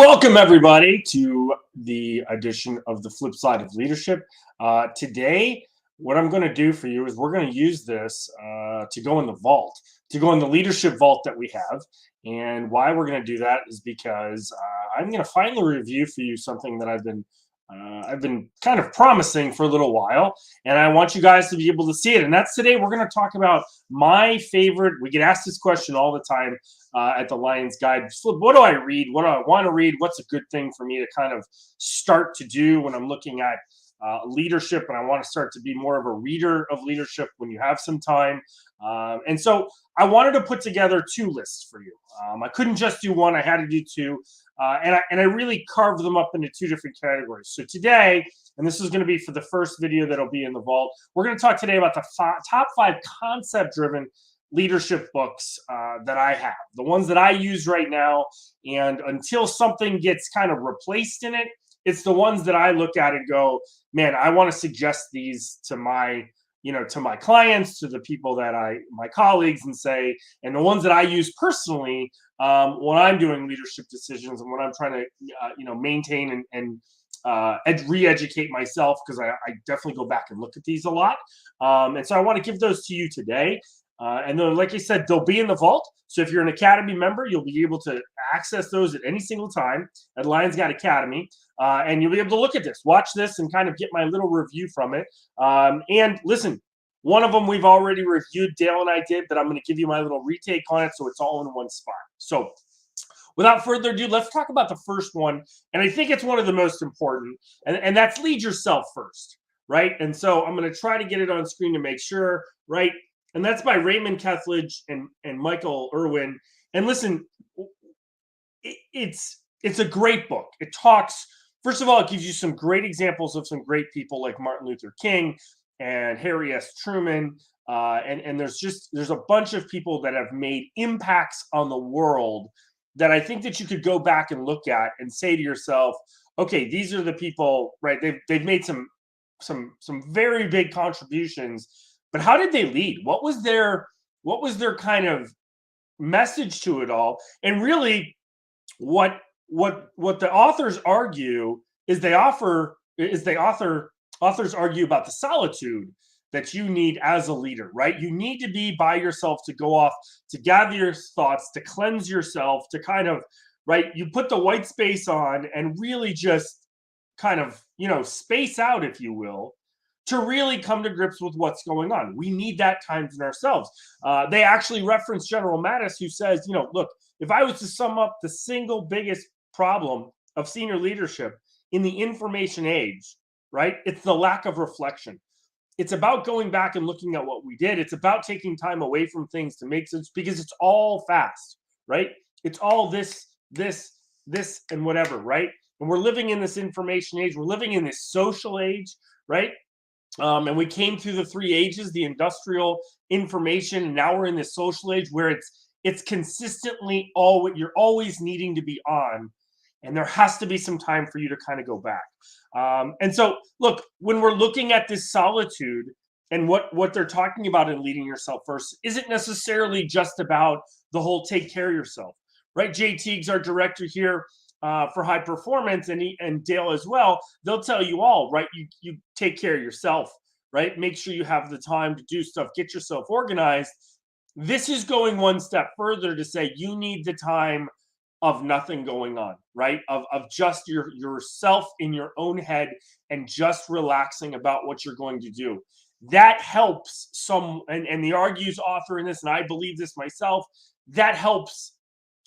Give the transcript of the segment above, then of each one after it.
welcome everybody to the edition of the flip side of leadership. Today, what I'm going to do for you is we're going to use this to go in the vault, to go in the leadership vault that we have. And why we're going to do that is because I'm going to finally review for you something that I've been kind of promising for a little while, and I want you guys to be able to see it. And that's today. We're going to talk about my favorite. We get asked this question all the time at the Lions Guide. What do I read? What do I want to read? What's a good thing for me to kind of start to do when I'm looking at leadership, and I want to start to be more of a reader of leadership when you have some time. And so I wanted to put together two lists for you. I couldn't just do one. I had to do two. And I really carved them up into two different categories. So today, and this is going to be for the first video that'll be in the vault, we're going to talk today about the top 5 concept-driven leadership books that I have, the ones that I use right now. And until something gets kind of replaced in it, it's the ones that I look at and go, man, I want to suggest these to my clients, to the people that my colleagues, and say, and the ones that I use personally when I'm doing leadership decisions and when I'm trying to, maintain and re-educate myself, because I definitely go back and look at these a lot. And so I want to give those to you today. And then, like I said, they'll be in the vault. So if you're an Academy member, you'll be able to access those at any single time at Lions Guide Academy. And you'll be able to look at this, watch this, and kind of get my little review from it. And listen, one of them we've already reviewed, Dale and I did, but I'm going to give you my little retake on it so it's all in one spot. So without further ado, let's talk about the first one. And I think it's one of the most important, and that's lead yourself first, right? And so I'm going to try to get it on screen to make sure, right? And that's by Raymond Kethledge and Michael Irwin. And listen, it's a great book. It talks, first of all, it gives you some great examples of some great people like Martin Luther King and Harry S. Truman. And there's a bunch of people that have made impacts on the world that I think that you could go back and look at and say to yourself, okay, these are the people, right? They've made some very big contributions. But how did they lead? What was their kind of message to it all? And really, what the authors argue is authors argue about the solitude that you need as a leader, right? You need to be by yourself to go off, to gather your thoughts, to cleanse yourself, to kind of, right? You put the white space on and really just kind of, space out, if you will, to really come to grips with what's going on. We need that time for ourselves. They actually reference General Mattis, who says, look, if I was to sum up the single biggest problem of senior leadership in the information age, right, it's the lack of reflection. It's about going back and looking at what we did. It's about taking time away from things to make sense, because it's all fast, right? It's all this, and whatever, right? And we're living in this information age. We're living in this social age, right? And we came through the 3 ages, the industrial, information, and now we're in this social age where it's consistently you're always needing to be on, and there has to be some time for you to kind of go back. And so, look, when we're looking at this solitude and what they're talking about in leading yourself first, isn't necessarily just about the whole take care of yourself, right? Jay Teague's our director here for high performance, and Dale as well. They'll tell you all, right? You take care of yourself, right? Make sure you have the time to do stuff, get yourself organized. This is going one step further to say you need the time of nothing going on, right? Of just yourself in your own head and just relaxing about what you're going to do. That helps and the argues author in this, and I believe this myself, that helps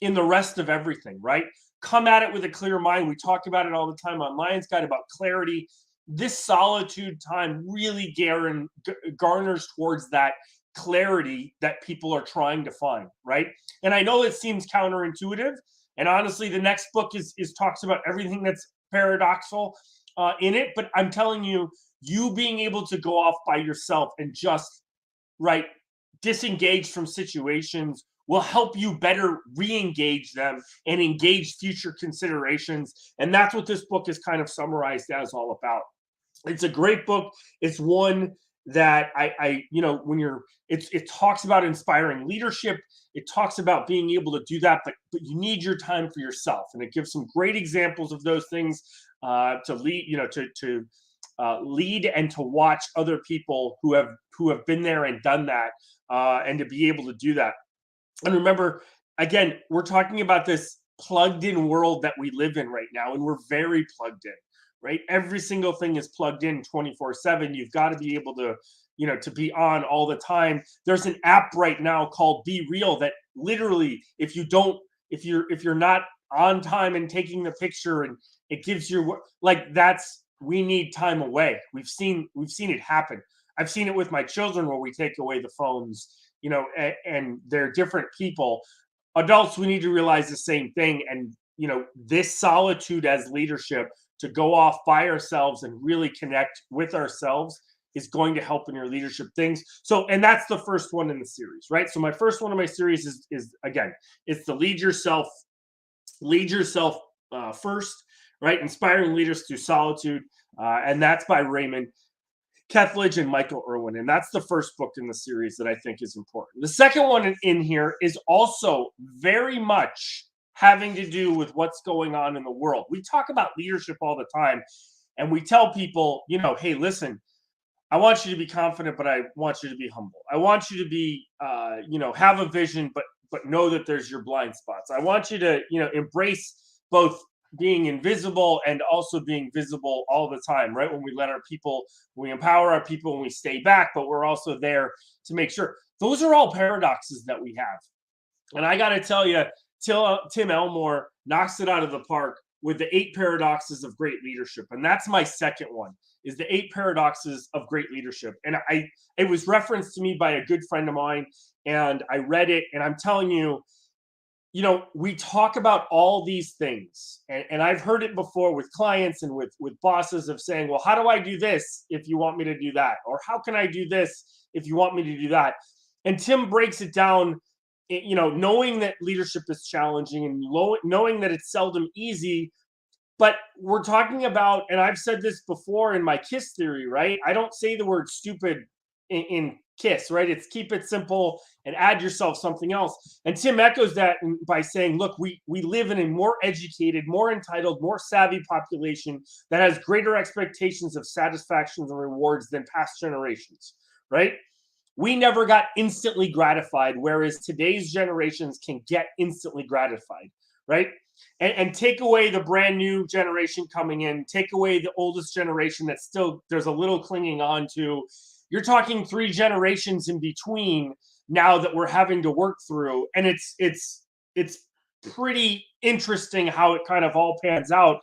in the rest of everything, right? Come at it with a clear mind. We talk about it all the time on Lions Guide about clarity. This solitude time really garners towards that clarity that people are trying to find, right? And I know it seems counterintuitive. And honestly, the next book is talks about everything that's paradoxical in it. But I'm telling you, you being able to go off by yourself and just, right, disengage from situations will help you better re-engage them and engage future considerations. And that's what this book is kind of summarized as all about. It's a great book. It's one that when it talks about inspiring leadership. It talks about being able to do that, but you need your time for yourself, and it gives some great examples of those things to lead, to lead and to watch other people who have been there and done that, and to be able to do that. And remember, again, we're talking about this plugged in world that we live in right now, and we're very plugged in, right? Every single thing is plugged in 24/7. You've got to be able to, to be on all the time. There's an app right now called Be Real that literally, if you're not on time and taking the picture, and it gives you like that's we need time away. We've seen it happen. I've seen it with my children where we take away the phones, and they're different people. Adults, we need to realize the same thing. And, this solitude as leadership, to go off by ourselves and really connect with ourselves, is going to help in your leadership things. So, and that's the first one in the series, right? So my first one in my series is again, it's the lead yourself first, right? Inspiring leaders through solitude. And that's by Raymond Kethledge and Michael Irwin. And that's the first book in the series that I think is important. The second one in here is also very much having to do with what's going on in the world. We talk about leadership all the time, and we tell people, hey, listen, I want you to be confident, but I want you to be humble. I want you to be, have a vision, but know that there's your blind spots. I want you to, embrace both being invisible and also being visible all the time, right? When we empower our people, and we stay back, but we're also there to make sure. Those are all paradoxes that we have. And I got to tell you, Tim Elmore knocks it out of the park with the 8 paradoxes of great leadership. And that's my second one, is the 8 paradoxes of great leadership. And it was referenced to me by a good friend of mine, and I read it, and I'm telling you, we talk about all these things, and I've heard it before with clients and with bosses of saying, well, how do I do this if you want me to do that? Or how can I do this if you want me to do that? And Tim breaks it down, knowing that leadership is challenging, and knowing that it's seldom easy. But we're talking about, and I've said this before in my KISS theory, right? I don't say the word stupid in KISS, right? It's keep it simple and add yourself something else. And Tim echoes that by saying, look, we live in a more educated, more entitled, more savvy population that has greater expectations of satisfactions and rewards than past generations, right? We never got instantly gratified, whereas today's generations can get instantly gratified, right? And take away the brand new generation coming in, take away the oldest generation that still there's a little clinging on to. You're talking 3 generations in between now that we're having to work through, and it's pretty interesting how it kind of all pans out.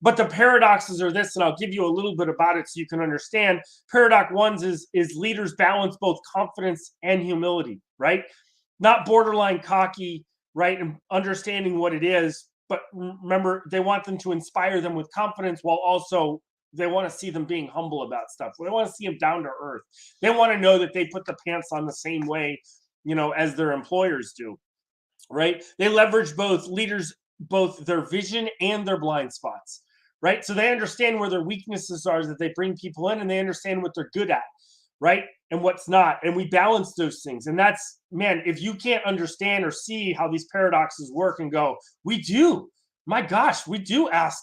But the paradoxes are this, and I'll give you a little bit about it so you can understand. Paradox 1 is leaders balance both confidence and humility, right? Not borderline cocky, right? And understanding what it is, but remember, they want them to inspire them with confidence, while also they want to see them being humble about stuff. They want to see them down to earth. They want to know that they put the pants on the same way, as their employers do, right? They leverage both their vision and their blind spots, right? So they understand where their weaknesses are that they bring people in, and they understand what they're good at, right? And what's not. And we balance those things. And that's, man, if you can't understand or see how these paradoxes work and go, we do, my gosh, we do ask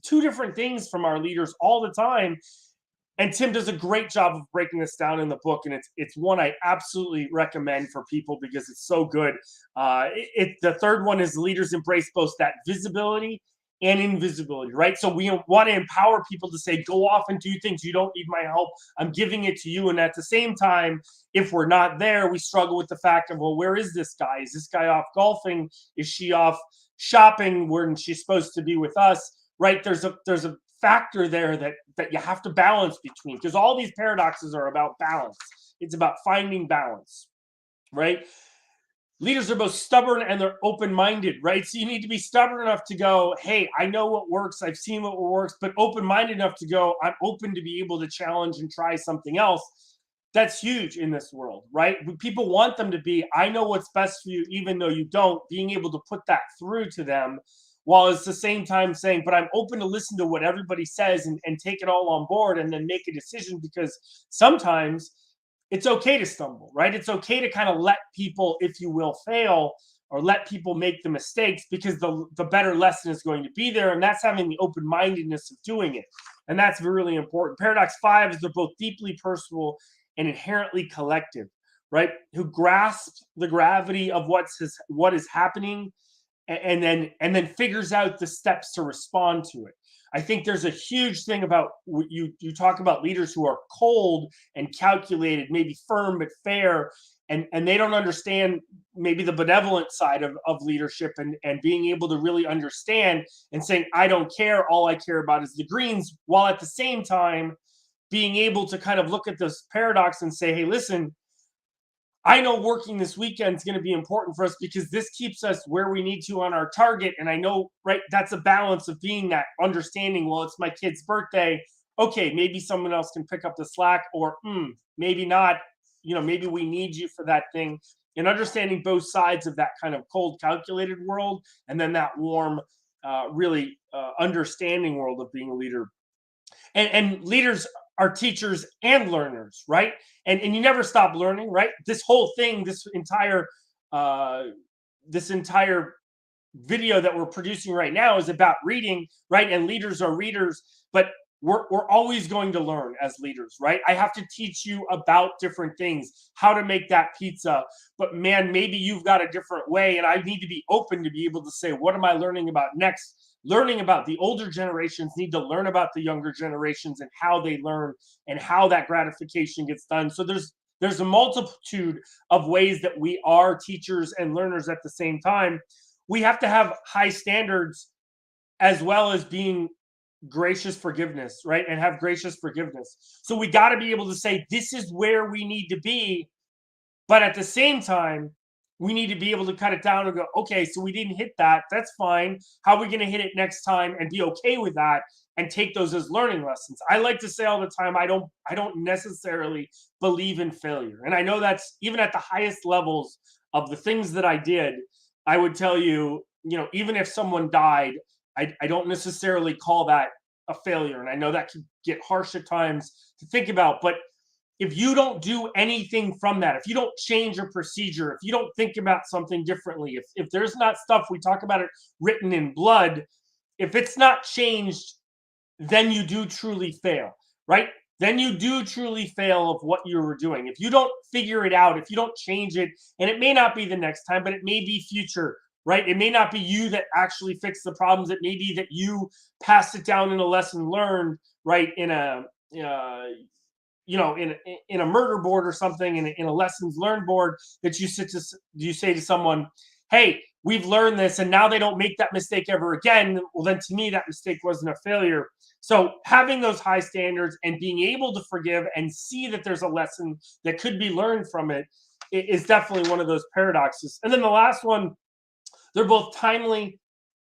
2 different things from our leaders all the time. And Tim does a great job of breaking this down in the book, and it's one I absolutely recommend for people because it's so good. The third one is leaders embrace both that visibility and invisibility, right? So we want to empower people to say, go off and do things. You don't need my help. I'm giving it to you. And at the same time, if we're not there, we struggle with the fact of, well, where is this guy? Is this guy off golfing? Is she off shopping when she's supposed to be with us? Right? There's a factor there that you have to balance between, because all these paradoxes are about balance. It's about finding balance, right? Leaders are both stubborn and they're open-minded, right? So you need to be stubborn enough to go, hey, I know what works. I've seen what works, but open-minded enough to go, I'm open to be able to challenge and try something else. That's huge in this world, right? People want them to be, I know what's best for you, even though you don't, being able to put that through to them while it's the same time saying, but I'm open to listen to what everybody says and take it all on board and then make a decision, because sometimes it's okay to stumble, right? It's okay to kind of let people, if you will, fail, or let people make the mistakes, because the better lesson is going to be there. And that's having the open-mindedness of doing it. And that's really important. Paradox 5 is they're both deeply personal and inherently collective, right? Who grasp the gravity of what is happening, and then figures out the steps to respond to it. I think there's a huge thing about you talk about leaders who are cold and calculated, maybe firm but fair, and they don't understand maybe the benevolent side of leadership, and being able to really understand and saying, I don't care, all I care about is the greens, while at the same time being able to kind of look at this paradox and say, hey, listen, I know working this weekend is going to be important for us because this keeps us where we need to on our target. And I know, right, that's a balance of being that understanding. Well, it's my kid's birthday. Okay, maybe someone else can pick up the slack, or maybe not. Maybe we need you for that thing. And understanding both sides of that kind of cold, calculated world, and then that warm, really understanding world of being a leader. And leaders are teachers and learners, right? And you never stop learning, right? This whole thing, uh this entire video that we're producing right now is about reading, right? And leaders are readers, but we're always going to learn as leaders, right? I have to teach you about different things, how to make that pizza, but man, maybe you've got a different way, and I need to be open to be able to say, what am I learning about next? Learning about the older generations need to learn about the younger generations and how they learn and how that gratification gets done. So there's a multitude of ways that we are teachers and learners at the same time. We have to have high standards, as well as being gracious forgiveness, right? And have gracious forgiveness. So we got to be able to say, this is where we need to be. But at the same time, we need to be able to cut it down and go, okay, so we didn't hit that. That's fine. How are we going to hit it next time, and be okay with that and take those as learning lessons? I like to say all the time, I don't necessarily believe in failure. And I know that's even at the highest levels of the things that I did. I would tell you, even if someone died, I don't necessarily call that a failure. And I know that can get harsh at times to think about, but if you don't do anything from that, if you don't change a procedure, if you don't think about something differently, if there's not stuff, we talk about it, written in blood, if it's not changed, then you do truly fail, right? Then you do truly fail of what you were doing. If you don't figure it out, if you don't change it, and it may not be the next time, but it may be future, right? It may not be you that actually fix the problems. It may be that you pass it down in a lesson learned, right? In a in a murder board or something, in a lessons learned board, that you say to someone, hey, we've learned this, and now they don't make that mistake ever again. Well, then to me, that mistake wasn't a failure. So having those high standards and being able to forgive and see that there's a lesson that could be learned from it is definitely one of those paradoxes. And then the last one, they're both timely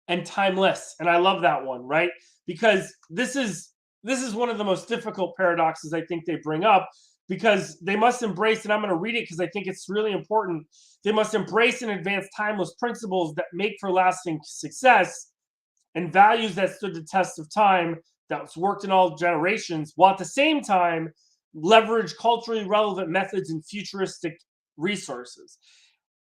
and timeless. And I love that one, right? Because this is one of the most difficult paradoxes I think they bring up, because they must embrace, and I'm going to read it because I think it's really important. They must embrace and advance timeless principles that make for lasting success, and values that stood the test of time, that's worked in all generations, while at the same time leverage culturally relevant methods and futuristic resources.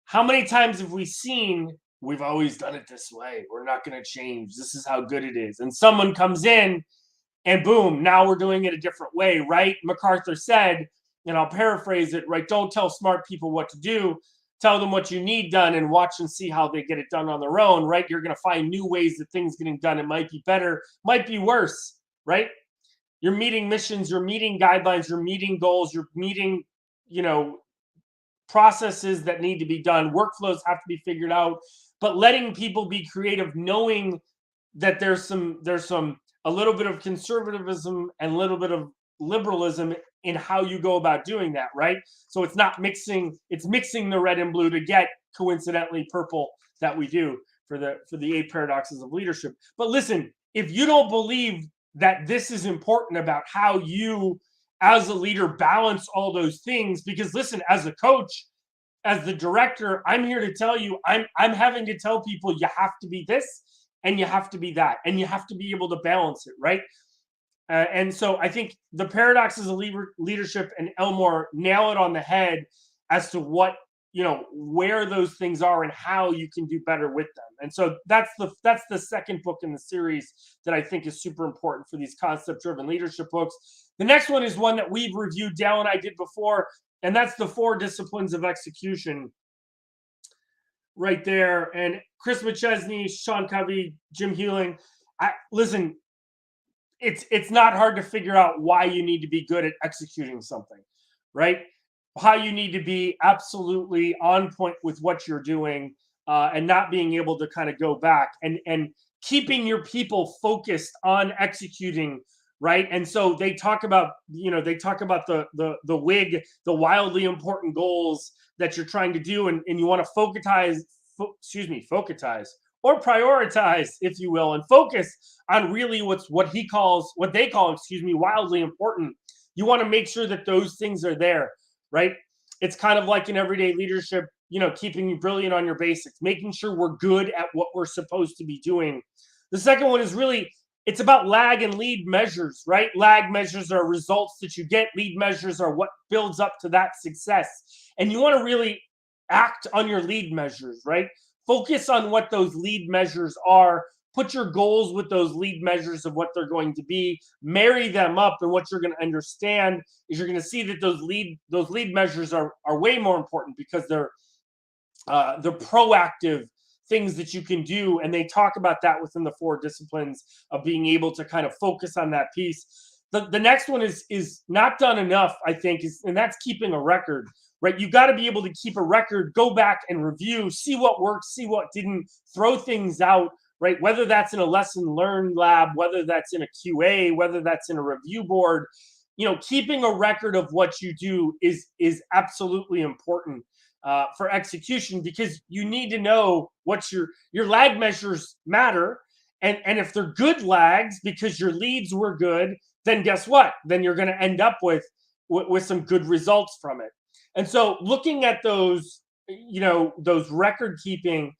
How many times have we seen, we've always done it this way, we're not going to change, this is how good it is, and someone comes in and boom, now we're doing it a different way, right? MacArthur said, and I'll paraphrase it, right? Don't tell smart people what to do. Tell them what you need done, and watch and see how they get it done on their own, right? You're going to find new ways that things getting done. It might be better, might be worse, right? You're meeting missions, you're meeting guidelines, you're meeting goals, you're meeting, processes that need to be done. Workflows have to be figured out, but letting people be creative, knowing that there's a little bit of conservatism and a little bit of liberalism in how you go about doing that, right? So it's not mixing, it's mixing the red and blue to get coincidentally purple that we do for the 8 paradoxes of leadership. But listen, if you don't believe that this is important about how you as a leader balance all those things, because listen, as a coach, as the director, I'm here to tell you, I'm having to tell people you have to be this and you have to be that, and you have to be able to balance it, right? And so I think the paradoxes of leadership and Elmore nail it on the head as to what, where those things are and how you can do better with them. And so that's the second book in the series that I think is super important for these concept driven leadership books. The next one is one that we've reviewed, Dale and I did before, and that's the 4 Disciplines of Execution right there. And Chris McChesney, Sean Covey, Jim Hewling. Listen, it's not hard to figure out why you need to be good at executing something, right? How you need to be absolutely on point with what you're doing, and not being able to kind of go back and keeping your people focused on executing, right? And so they talk about the WIG, the wildly important goals that you're trying to do, and you want to focutize or prioritize, if you will, and focus on really what they call, wildly important. You want to make sure that those things are there, right? It's kind of like in everyday leadership, keeping you brilliant on your basics, making sure we're good at what we're supposed to be doing. The second one is really, it's about lag and lead measures, right? Lag measures are results that you get. Lead measures are what builds up to that success. And you want to really act on your lead measures, right? Focus on what those lead measures are. Put your goals with those lead measures of what they're going to be. Marry them up, and what you're going to understand is you're going to see that those lead measures are way more important because they're proactive things that you can do, and they talk about that within the 4 disciplines of being able to kind of focus on that piece. The next one is not done enough, I think, and that's keeping a record. Right, you got to be able to keep a record, go back and review, see what worked, see what didn't, throw things out, right? Whether that's in a lesson learned lab, whether that's in a QA, whether that's in a review board, keeping a record of what you do is absolutely important for execution, because you need to know what your lag measures matter, and if they're good lags because your leads were good, then guess what? Then you're going to end up with some good results from it. And so looking at those, those record keeping,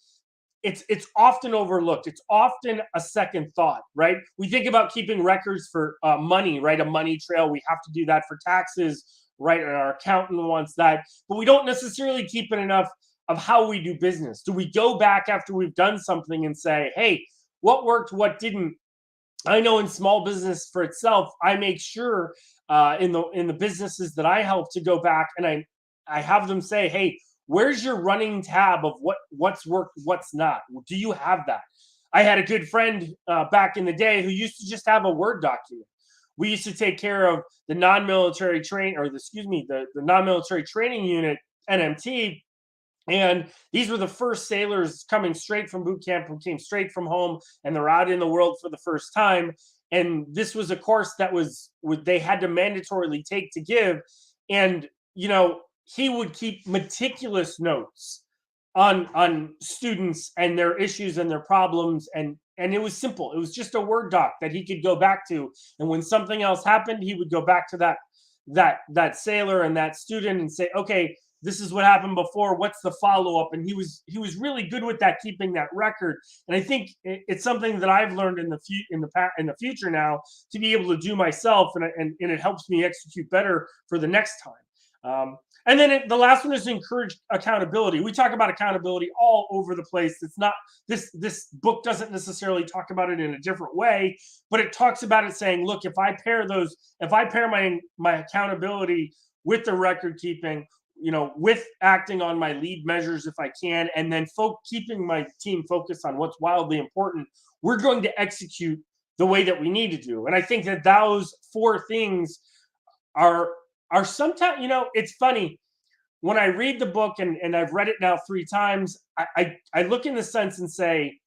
it's often overlooked. It's often a second thought, right? We think about keeping records for money, right? A money trail. We have to do that for taxes, right? And our accountant wants that. But we don't necessarily keep it enough of how we do business. Do we go back after we've done something and say, hey, what worked, what didn't? I know in small business for itself, I make sure in the businesses that I help to go back and I have them say, hey, where's your running tab of what's worked, what's not? Do you have that? I had a good friend back in the day who used to just have a Word document. We used to take care of the non-military the non-military training unit, NMT. And these were the first sailors coming straight from boot camp, who came straight from home, and they're out in the world for the first time. And this was a course that they had to mandatorily take to give. And, he would keep meticulous notes on students and their issues and their problems, and it was simple. It was just a Word doc that he could go back to, and when something else happened, he would go back to that sailor and that student and say, okay, this is what happened before, what's the follow-up? And he was really good with that, keeping that record. And I think it's something that I've learned in the future now to be able to do myself, and it helps me execute better for the next time. And then the last one is encourage accountability. We talk about accountability all over the place. It's not this book doesn't necessarily talk about it in a different way, but it talks about it saying, look, if I pair my accountability with the record keeping, with acting on my lead measures if I can, and then keeping my team focused on what's wildly important, we're going to execute the way that we need to do. And I think that those 4 things are sometimes, it's funny when I read the book, and I've read it now 3 times, I look in the sense and say,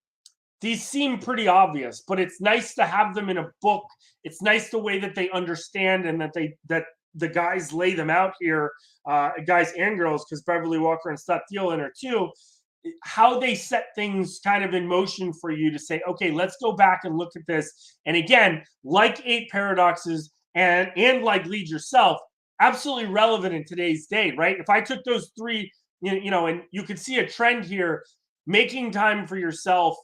these seem pretty obvious, but it's nice to have them in a book. It's nice the way that they understand, and that the guys lay them out here, guys and girls, because Beverly Walker and Scott Thiel in her too, how they set things kind of in motion for you to say, okay, let's go back and look at this. And again, like 8 paradoxes and like Lead Yourself, absolutely relevant in today's day, right? If I took those 3, and you could see a trend here, making time for yourself,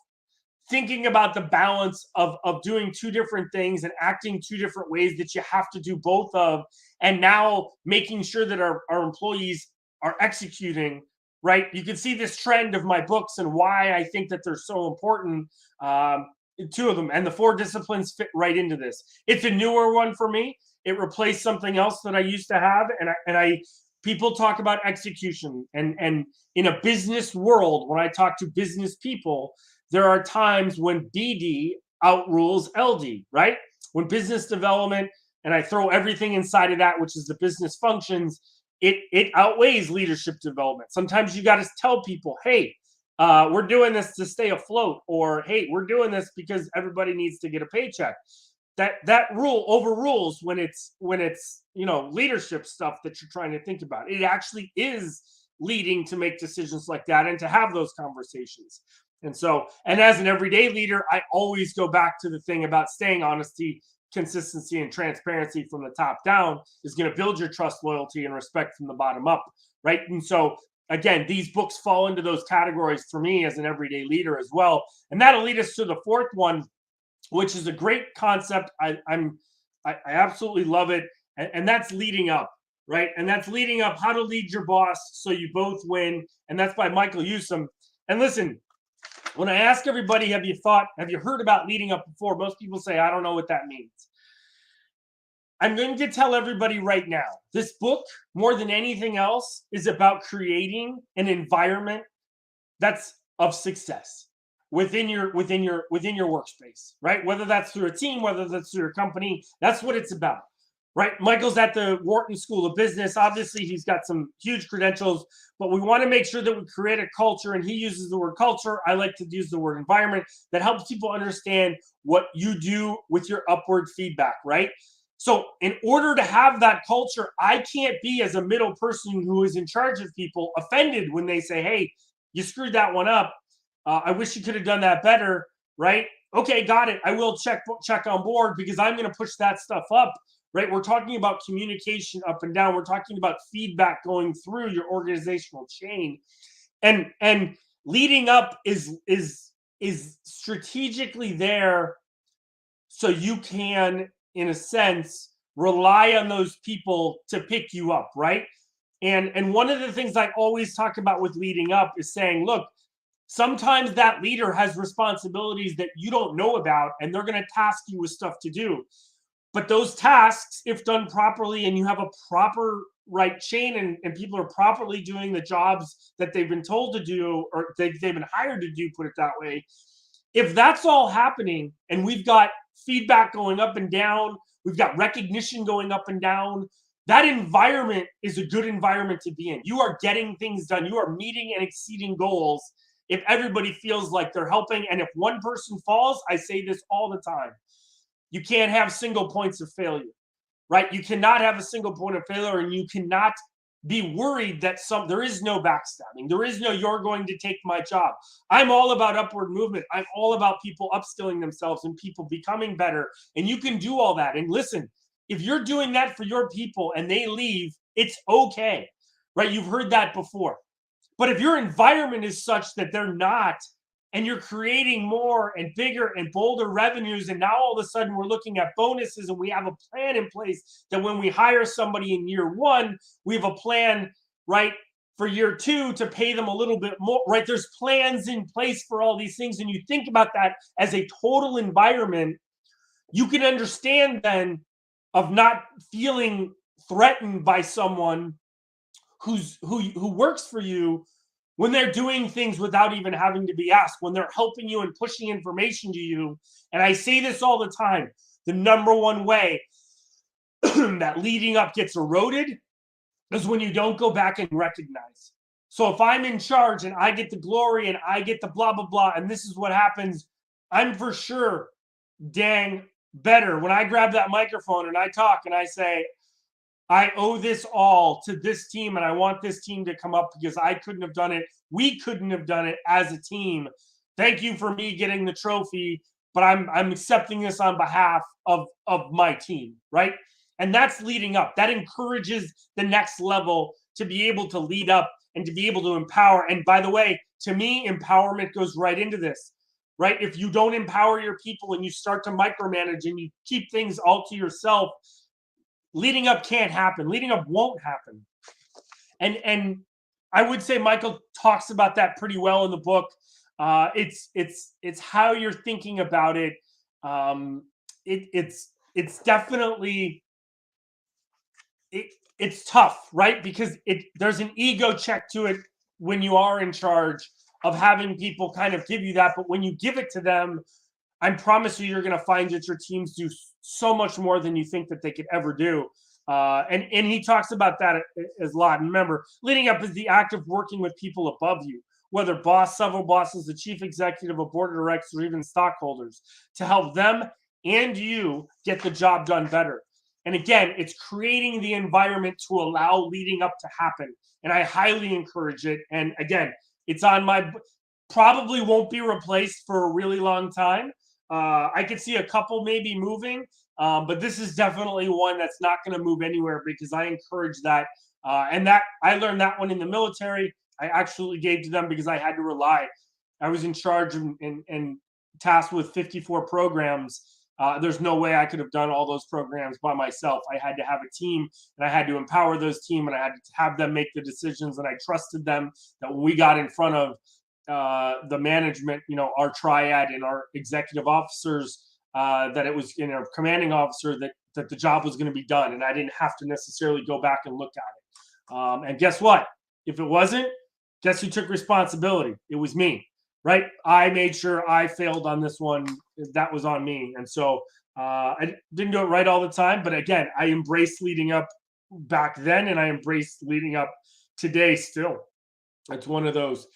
thinking about the balance of doing two different things and acting two different ways that you have to do both of, and now making sure that our employees are executing, right? You can see this trend of my books and why I think that they're so important. Two of them, and the 4 disciplines fit right into this. It's a newer one for me. It replaced something else that I used to have, and I people talk about execution, and in a business world, when I talk to business people, there are times when BD outrules LD, right? When business development, and I throw everything inside of that, which is the business functions, it outweighs leadership development. Sometimes you got to tell people, hey, we're doing this to stay afloat, or hey, we're doing this because everybody needs to get a paycheck. That rule overrules when it's leadership stuff that you're trying to think about. It actually is leading to make decisions like that and to have those conversations. And so, and as an everyday leader, I always go back to the thing about staying honesty, consistency, and transparency from the top down is going to build your trust, loyalty, and respect from the bottom up, right? And so again, these books fall into those categories for me as an everyday leader as well. And that'll lead us to the 4th one, which is a great concept. I absolutely love it. And that's leading up, right? And that's leading up, how to lead your boss so you both win. And that's by Michael Newsom. And listen, when I ask everybody, have you heard about leading up before? Most people say, I don't know what that means. I'm going to tell everybody right now, this book, more than anything else, is about creating an environment that's of success within your workspace, right? Whether that's through a team, whether that's through your company, that's what it's about, right? Michael's at the Wharton School of Business. Obviously, he's got some huge credentials, but we want to make sure that we create a culture, and he uses the word culture. I like to use the word environment that helps people understand what you do with your upward feedback, right? So in order to have that culture, I can't be, as a middle person who is in charge of people, offended when they say, hey, you screwed that one up. I wish you could have done that better, right? Okay, got it. I will check on board, because I'm going to push that stuff up, right? We're talking about communication up and down. We're talking about feedback going through your organizational chain, and leading up is strategically there so you can, in a sense, rely on those people to pick you up, right? And one of the things I always talk about with leading up is saying, look, sometimes that leader has responsibilities that you don't know about, and they're going to task you with stuff to do. But those tasks, if done properly, and you have a proper right chain, and people are properly doing the jobs that they've been told to do, or they've been hired to do, put it that way, if that's all happening, and we've got feedback going up and down, we've got recognition going up and down, that environment is a good environment to be in. You are getting things done. You are meeting and exceeding goals if everybody feels like they're helping. And if one person falls, I say this all the time, you can't have single points of failure, right? You cannot have a single point of failure, and you cannot be worried that there is no backstabbing. There is no, you're going to take my job. I'm all about upward movement. I'm all about people upskilling themselves and people becoming better. And you can do all that. And listen, if you're doing that for your people and they leave, it's okay, right? You've heard that before. But if your environment is such that they're not, and you're creating more and bigger and bolder revenues, and now all of a sudden we're looking at bonuses, and we have a plan in place that when we hire somebody in year 1, we have a plan, right, for year 2 to pay them a little bit more, right? There's plans in place for all these things, and you think about that as a total environment, you can understand then of not feeling threatened by someone who works for you, when they're doing things without even having to be asked, when they're helping you and pushing information to you. And I say this all the time, the number one way that leading up gets eroded is when you don't go back and recognize. So if I'm in charge and I get the glory and I get the blah, blah, blah, and this is what happens, I'm for sure dang better when I grab that microphone and I talk and I say, I owe this all to this team, and I want this team to come up because I couldn't have done it. We couldn't have done it as a team. Thank you for me getting the trophy, but I'm accepting this on behalf of my team, right? And that's leading up. That encourages the next level to be able to lead up and to be able to empower. And by the way, to me, empowerment goes right into this, right? If you don't empower your people and you start to micromanage and you keep things all to yourself, leading up can't happen. Leading up won't happen. And I would say Michael talks about that pretty well in the book. It's how you're thinking about it. It's definitely it's tough, right? Because there's an ego check to it when you are in charge of having people kind of give you that. But when you give it to them, I promise you, you're going to find that your teams do so much more than you think that they could ever do. And he talks about that as a lot. And remember, leading up is the act of working with people above you, whether boss, several bosses, the chief executive, a board of directors, or even stockholders, to help them and you get the job done better. And again, it's creating the environment to allow leading up to happen. And I highly encourage it. And again, it's on my, probably won't be replaced for a really long time. I could see a couple maybe moving, but this is definitely one that's not going to move anywhere because I encourage that. And that I learned that one in the military. I actually gave to them because I had to rely. I was in charge and tasked with 54 programs. There's no way I could have done all those programs by myself. I had to have a team, and I had to empower those team, and I had to have them make the decisions. And I trusted them that when we got in front of the management, our triad and our executive officers, that it was, commanding officer, that the job was going to be done, and I didn't have to necessarily go back and look at it. And guess what? If it wasn't, guess who took responsibility? It was me. Right? I made sure I failed on this one. That was on me. And so I didn't do it right all the time. But again, I embraced leading up back then, and I embraced leading up today still. It's one of those.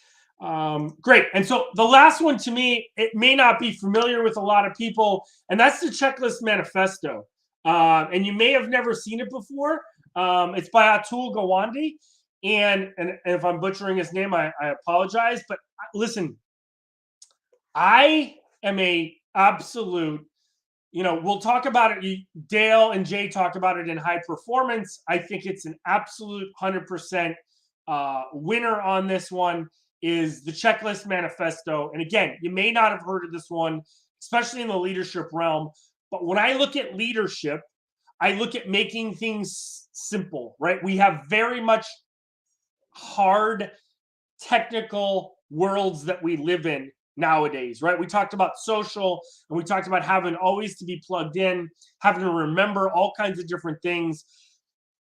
Great. And so the last one, to me, it may not be familiar with a lot of people, and that's the Checklist Manifesto. And you may have never seen it before. It's by Atul Gawande. And if I'm butchering his name, I apologize. But listen, I am a absolute, we'll talk about it. Dale and Jay talk about it in High Performance. I think it's an absolute 100% winner on this one is the Checklist Manifesto. And again, you may not have heard of this one, especially in the leadership realm. But when I look at leadership, I look at making things simple, right? We have very much hard technical worlds that we live in nowadays, right? We talked about social, and we talked about having always to be plugged in, having to remember all kinds of different things.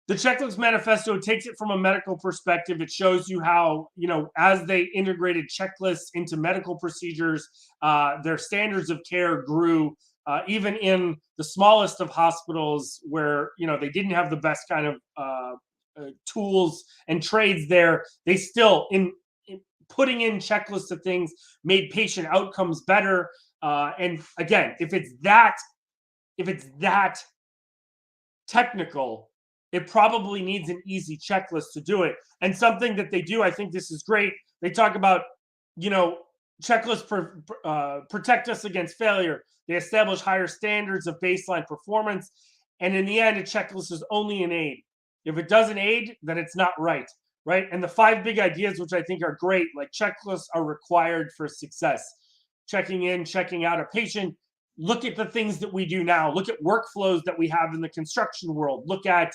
The Checklist Manifesto takes it from a medical perspective. It shows you how, as they integrated checklists into medical procedures, their standards of care grew, even in the smallest of hospitals where, they didn't have the best kind of tools and trades there. They still, in putting in checklists of things, made patient outcomes better. And again, if it's that technical, it probably needs an easy checklist to do it. And something that they do, I think this is great. They talk about, checklists protect us against failure. They establish higher standards of baseline performance. And in the end, a checklist is only an aid. If it doesn't aid, then it's not right. Right. And the 5 big ideas, which I think are great, like checklists are required for success. Checking in, checking out a patient. Look at the things that we do now. Look at workflows that we have in the construction world. Look at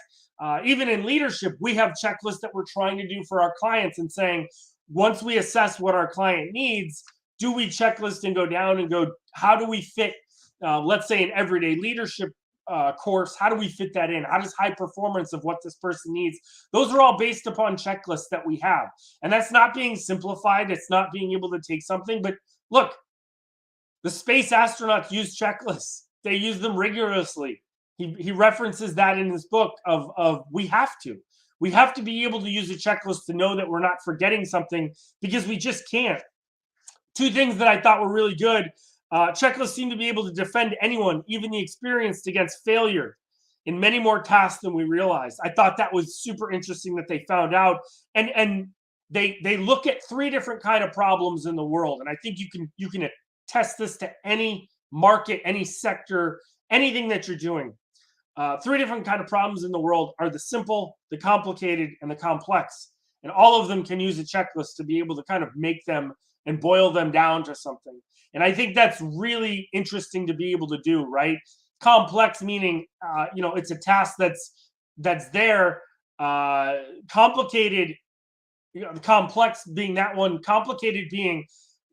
even in leadership, we have checklists that we're trying to do for our clients and saying, once we assess what our client needs, do we checklist and go down and go, how do we fit, let's say, an everyday leadership course, how do we fit that in? How does high performance of what this person needs? Those are all based upon checklists that we have. And that's not being simplified. It's not being able to take something. But look, the space astronauts use checklists. They use them rigorously. He references that in his book of we have to. We have to be able to use a checklist to know that we're not forgetting something because we just can't. 2 things that I thought were really good. Checklists seem to be able to defend anyone, even the experienced, against failure in many more tasks than we realized. I thought that was super interesting that they found out. And they look at 3 different kind of problems in the world. And I think you can attest this to any market, any sector, anything that you're doing. 3 different kind of problems in the world are the simple, the complicated, and the complex. And all of them can use a checklist to be able to kind of make them and boil them down to something. And I think that's really interesting to be able to do, right? Complex meaning, it's a task that's there. Complicated, complex being that one. Complicated being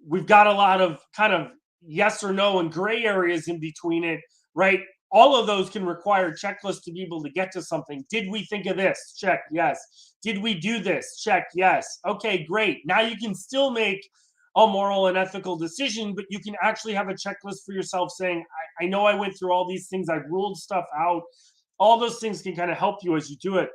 we've got a lot of kind of yes or no and gray areas in between it, right? All of those can require checklists to be able to get to something. Did we think of this? Check, yes. Did we do this? Check, yes. Okay, great. Now you can still make a moral and ethical decision, but you can actually have a checklist for yourself saying, I know I went through all these things, I ruled stuff out. All those things can kind of help you as you do it.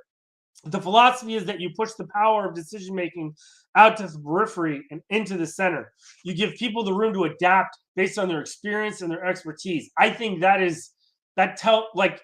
The philosophy is that you push the power of decision making out to the periphery and into the center. You give people the room to adapt based on their experience and their expertise. I think like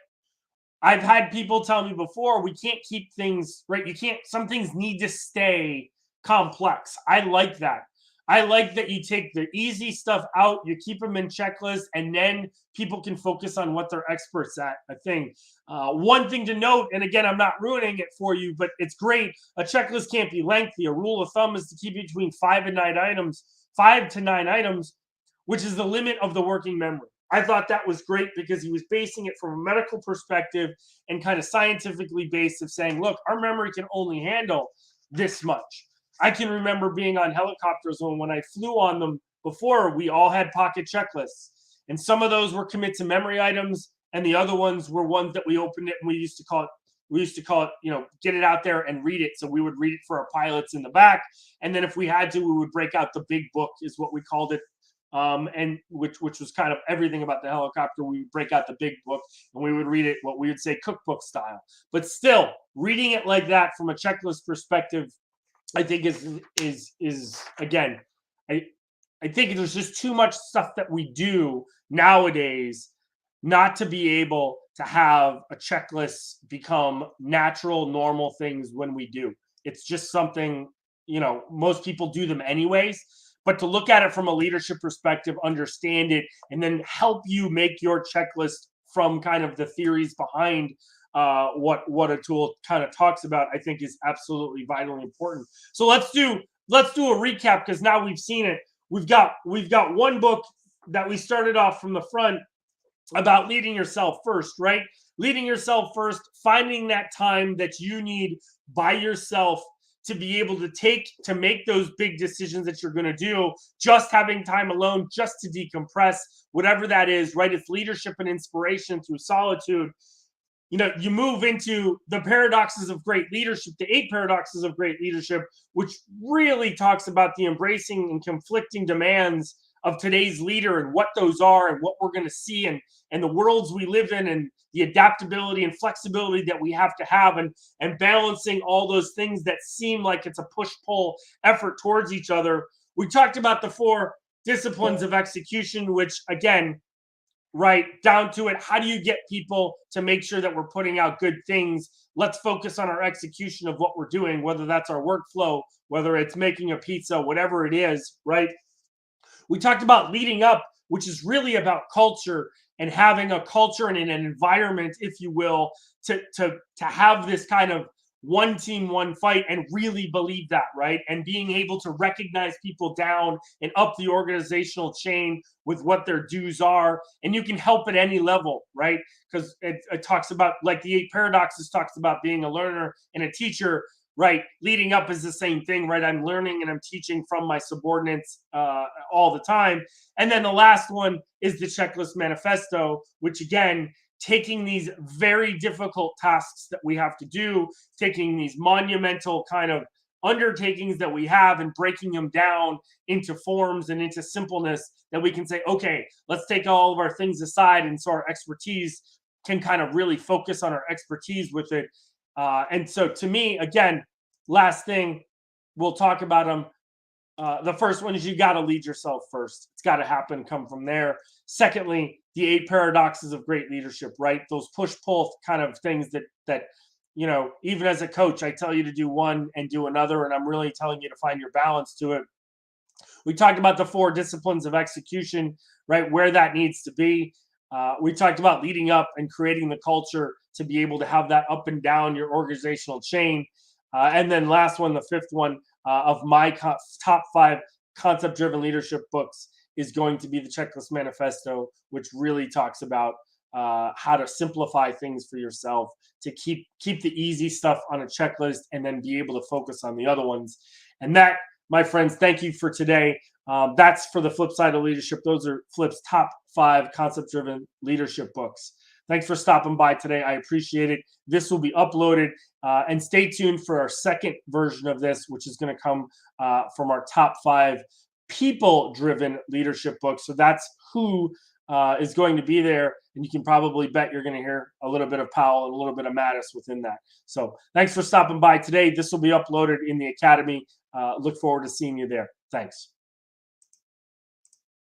I've had people tell me before, we can't keep things right. Some things need to stay complex. I like that. I like that you take the easy stuff out, you keep them in checklists, and then people can focus on what they're experts at. I think one thing to note, and again, I'm not ruining it for you, but it's great. A checklist can't be lengthy. A rule of thumb is to keep it between 5 to 9 items, which is the limit of the working memory. I thought that was great because he was basing it from a medical perspective and kind of scientifically based of saying, look, our memory can only handle this much. I can remember being on helicopters when I flew on them before, we all had pocket checklists. And some of those were commit to memory items, and the other ones were ones that we opened it and we used to call it, get it out there and read it. So we would read it for our pilots in the back. And then if we had to, we would break out the big book, is what we called it. And which was kind of everything about the helicopter. We would break out the big book and we would read it, what we would say cookbook style. But still, reading it like that from a checklist perspective, I think is again, I think there's just too much stuff that we do nowadays not to be able to have a checklist become natural, normal things when we do. It's just something, most people do them anyways. But to look at it from a leadership perspective, understand it, and then help you make your checklist from kind of the theories behind what a tool kind of talks about, I think is absolutely vitally important. So let's do a recap, because now we've seen it. We've got one book that we started off from the front about leading yourself first, right? Leading yourself first, finding that time that you need by yourself to be able to make those big decisions that you're going to do, just having time alone, just to decompress, whatever that is, right? It's leadership and inspiration through solitude. You move into the paradoxes of great leadership, the 8 paradoxes of great leadership, which really talks about the embracing and conflicting demands of today's leader and what those are and what we're going to see and the worlds we live in and the adaptability and flexibility that we have to have and balancing all those things that seem like it's a push-pull effort towards each other. We talked about the 4 disciplines of execution, which again, right down to it, how do you get people to make sure that we're putting out good things? Let's focus on our execution of what we're doing, whether that's our workflow, whether it's making a pizza, whatever it is, right? We talked about leading up, which is really about culture and having a culture and an environment, if you will, to have this kind of one team, one fight, and really believe that, right? And being able to recognize people down and up the organizational chain with what their dues are. And you can help at any level, right? Because it talks about, like the 8 paradoxes talks about being a learner and a teacher, right? Leading up is the same thing, right? I'm learning and I'm teaching from my subordinates all the time. And then the last one is the checklist manifesto, which again, taking these very difficult tasks that we have to do, taking these monumental kind of undertakings that we have and breaking them down into forms and into simpleness that we can say, okay, let's take all of our things aside. And so our expertise can kind of really focus on our expertise with it. And so to me, again, last thing, we'll talk about them. The first one is you got to lead yourself first. It's got to happen, come from there. Secondly, the 8 paradoxes of great leadership, right? Those push-pull kind of things that even as a coach, I tell you to do one and do another, and I'm really telling you to find your balance to it. We talked about the 4 disciplines of execution, right? Where that needs to be. We talked about leading up and creating the culture to be able to have that up and down your organizational chain. And then last one, the 5th one of my top 5 concept-driven leadership books is going to be the Checklist Manifesto, which really talks about how to simplify things for yourself, to keep the easy stuff on a checklist, and then be able to focus on the other ones. And that, my friends, thank you for today. That's for the flip side of leadership. Those are Flip's top 5 concept-driven leadership books. Thanks for stopping by today. I appreciate it. This will be uploaded, and stay tuned for our second version of this, which is going to come from our top 5 people-driven leadership books. So that's who is going to be there, and you can probably bet you're going to hear a little bit of Powell and a little bit of Mattis within that. So thanks for stopping by today. This will be uploaded in the Academy. Look forward to seeing you there. Thanks.